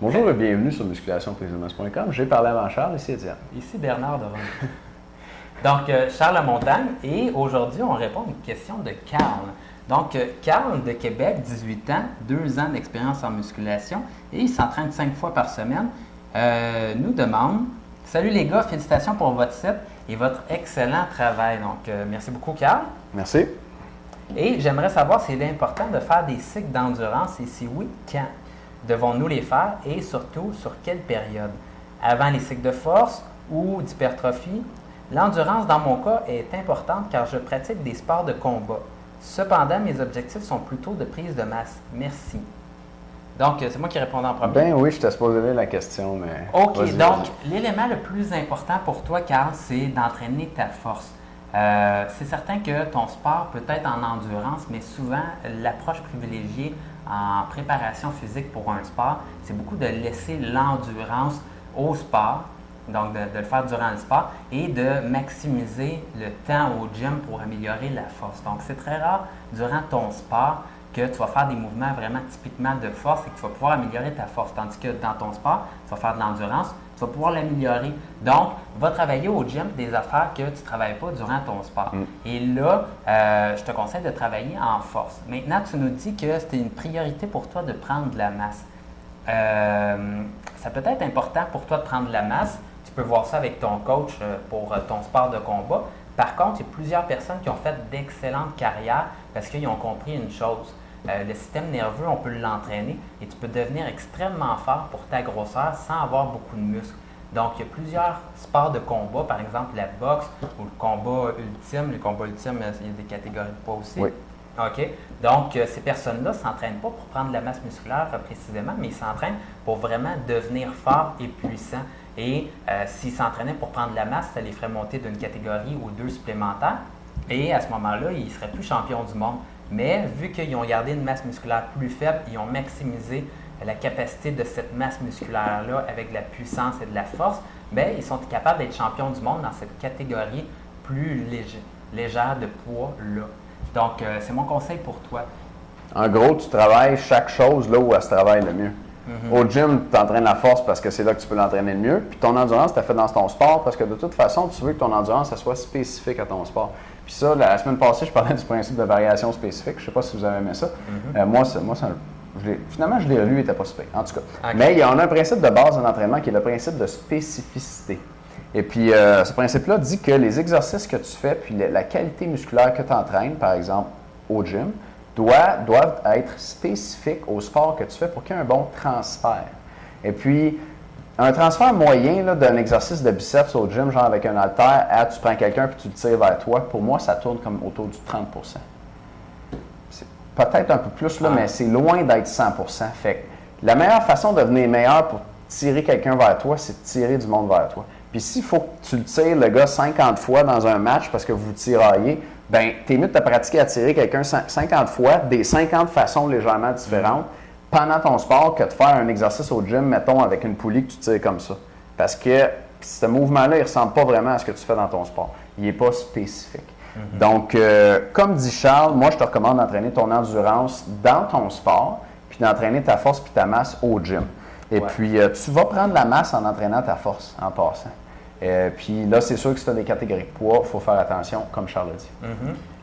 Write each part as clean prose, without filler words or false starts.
Bonjour et bienvenue sur musculationprisedemasse.com. J'ai parlé avant Charles, ici Étienne. Ici Bernard devant nous. Donc, Charles Lamontagne, et aujourd'hui, on répond à une question de Carl. Donc, Carl de Québec, 18 ans, 2 ans d'expérience en musculation, et il s'entraîne 5 fois par semaine, nous demande « Salut les gars, félicitations pour votre site et votre excellent travail. » Donc, merci beaucoup, Carl. Merci. Et j'aimerais savoir s'il est important de faire des cycles d'endurance et si oui, quand devons-nous les faire et surtout sur quelle période? Avant les cycles de force ou d'hypertrophie? L'endurance, dans mon cas, est importante car je pratique des sports de combat. Cependant, mes objectifs sont plutôt de prise de masse. Merci. Donc, c'est moi qui réponds en premier. Ben oui, je t'ai supposé lire la question, mais... OK, donc, l'élément le plus important pour toi, Carl, c'est d'entraîner ta force. C'est certain que ton sport peut être en endurance, mais souvent, l'approche privilégiée en préparation physique pour un sport, c'est beaucoup de laisser l'endurance au sport, donc de le faire durant le sport, et de maximiser le temps au gym pour améliorer la force. Donc, c'est très rare durant ton sport que tu vas faire des mouvements vraiment typiquement de force et que tu vas pouvoir améliorer ta force. Tandis que dans ton sport, tu vas faire de l'endurance, tu vas pouvoir l'améliorer. Donc, va travailler au gym des affaires que tu ne travailles pas durant ton sport. Et là, je te conseille de travailler en force. Maintenant, tu nous dis que c'était une priorité pour toi de prendre de la masse. Ça peut être important pour toi de prendre de la masse. Tu peux voir ça avec ton coach pour ton sport de combat. Par contre, il y a plusieurs personnes qui ont fait d'excellentes carrières parce qu'ils ont compris une chose. Le système nerveux, on peut l'entraîner et tu peux devenir extrêmement fort pour ta grosseur sans avoir beaucoup de muscles. Donc, il y a plusieurs sports de combat, par exemple la boxe ou le combat ultime. Le combat ultime, il y a des catégories de poids aussi. Oui. OK. Donc, ces personnes-là ne s'entraînent pas pour prendre de la masse musculaire précisément, mais ils s'entraînent pour vraiment devenir forts et puissants. Et s'ils s'entraînaient pour prendre de la masse, ça les ferait monter d'une catégorie ou deux supplémentaires. Et à ce moment-là, ils ne seraient plus champions du monde. Mais vu qu'ils ont gardé une masse musculaire plus faible, ils ont maximisé la capacité de cette masse musculaire-là avec de la puissance et de la force, bien, ils sont capables d'être champions du monde dans cette catégorie plus légère de poids-là. Donc, c'est mon conseil pour toi. En gros, tu travailles chaque chose là où elle se travaille le mieux. Au gym, tu entraînes la force parce que c'est là que tu peux l'entraîner le mieux. Puis ton endurance, tu as fait dans ton sport parce que de toute façon, tu veux que ton endurance soit spécifique à ton sport. Puis ça, la semaine passée, je parlais du principe de variation spécifique. Je ne sais pas si vous avez aimé ça. Finalement, je l'ai relu, il n'était pas super. En tout cas. Okay. Mais il y a un principe de base de l'entraînement qui est le principe de spécificité. Et puis, ce principe-là dit que les exercices que tu fais, puis la qualité musculaire que tu entraînes, par exemple, au gym, doivent être spécifiques au sport que tu fais pour qu'il y ait un bon transfert. Et puis, un transfert moyen là, d'un exercice de biceps au gym, genre avec un haltère, tu prends quelqu'un puis tu le tires vers toi, pour moi, ça tourne comme autour du 30 %. C'est peut-être un peu plus, là, mais c'est loin d'être 100 %. Fait que la meilleure façon de devenir meilleur pour tirer quelqu'un vers toi, c'est de tirer du monde vers toi. Puis s'il faut que tu le tires, le gars, 50 fois dans un match parce que vous tiraillez, bien, t'es mieux de te pratiquer à tirer quelqu'un 50 fois, des 50 façons légèrement différentes, pendant ton sport, que de faire un exercice au gym, mettons, avec une poulie que tu tires comme ça. Parce que ce mouvement-là, il ne ressemble pas vraiment à ce que tu fais dans ton sport. Il n'est pas spécifique. Donc, comme dit Charles, moi, je te recommande d'entraîner ton endurance dans ton sport, puis d'entraîner ta force puis ta masse au gym. Et puis, tu vas prendre la masse en entraînant ta force, en passant. Puis là, c'est sûr que si tu as des catégories de poids, il faut faire attention, comme Charles l'a dit.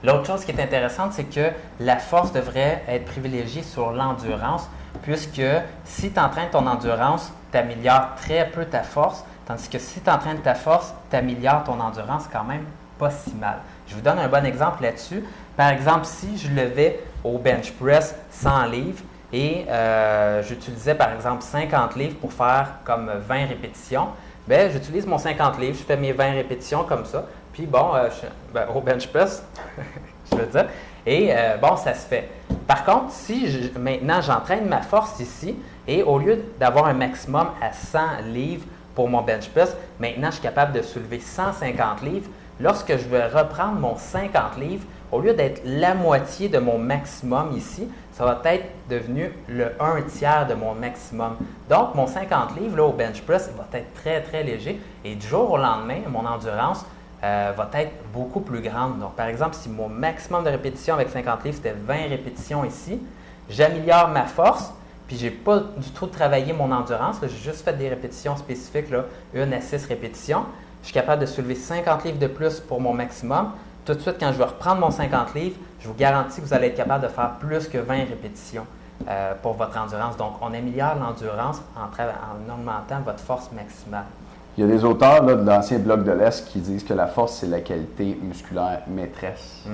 L'autre chose qui est intéressante, c'est que la force devrait être privilégiée sur l'endurance, puisque si tu entraînes ton endurance, tu améliores très peu ta force, tandis que si tu entraînes ta force, tu améliores ton endurance quand même pas si mal. Je vous donne un bon exemple là-dessus. Par exemple, si je levais au bench press 100 livres, et j'utilisais par exemple 50 livres pour faire comme 20 répétitions, bien, j'utilise mon 50 livres, je fais mes 20 répétitions comme ça, puis bon, au bench press, je veux dire, et bon, ça se fait. Par contre, si maintenant j'entraîne ma force ici, et au lieu d'avoir un maximum à 100 livres pour mon bench press, maintenant je suis capable de soulever 150 livres. Lorsque je vais reprendre mon 50 livres, au lieu d'être la moitié de mon maximum ici, ça va être devenu le 1/3 de mon maximum. Donc, mon 50 livres là, au bench press, il va être très, très léger. Et du jour au lendemain, mon endurance va être beaucoup plus grande. Donc, par exemple, si mon maximum de répétition avec 50 livres, c'était 20 répétitions ici, j'améliore ma force puis j'ai pas du tout travaillé mon endurance. J'ai juste fait des répétitions spécifiques, là, 1 à 6 répétitions. Je suis capable de soulever 50 livres de plus pour mon maximum. Tout de suite, quand je vais reprendre mon 50 livres, je vous garantis que vous allez être capable de faire plus que 20 répétitions pour votre endurance. Donc, on améliore l'endurance en augmentant votre force maximale. Il y a des auteurs là, de l'ancien bloc de l'Est qui disent que la force, c'est la qualité musculaire maîtresse.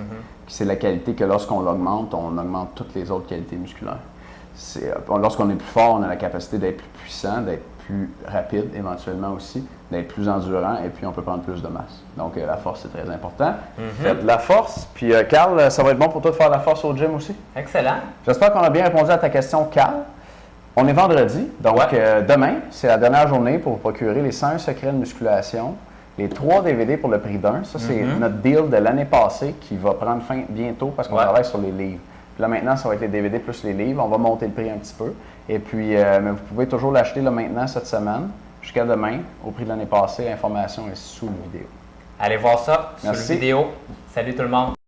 C'est la qualité que lorsqu'on l'augmente, on augmente toutes les autres qualités musculaires. Lorsqu'on est plus fort, on a la capacité d'être plus puissant, d'être plus rapide éventuellement aussi, d'être plus endurant et puis on peut prendre plus de masse. Donc la force, c'est très important. Faites de la force. Puis Carl, ça va être bon pour toi de faire de la force au gym aussi? Excellent. J'espère qu'on a bien répondu à ta question, Carl. On est vendredi, donc demain, c'est la dernière journée pour vous procurer les 101 secrets de musculation, les 3 DVD pour le prix d'un. Ça, c'est notre deal de l'année passée qui va prendre fin bientôt parce qu'on travaille sur les livres. Puis là, maintenant, ça va être les DVD plus les livres. On va monter le prix un petit peu. Et puis, mais vous pouvez toujours l'acheter là maintenant, cette semaine, jusqu'à demain, au prix de l'année passée. L'information est sous la vidéo. Allez voir ça sur la Merci. vidéo. Salut tout le monde!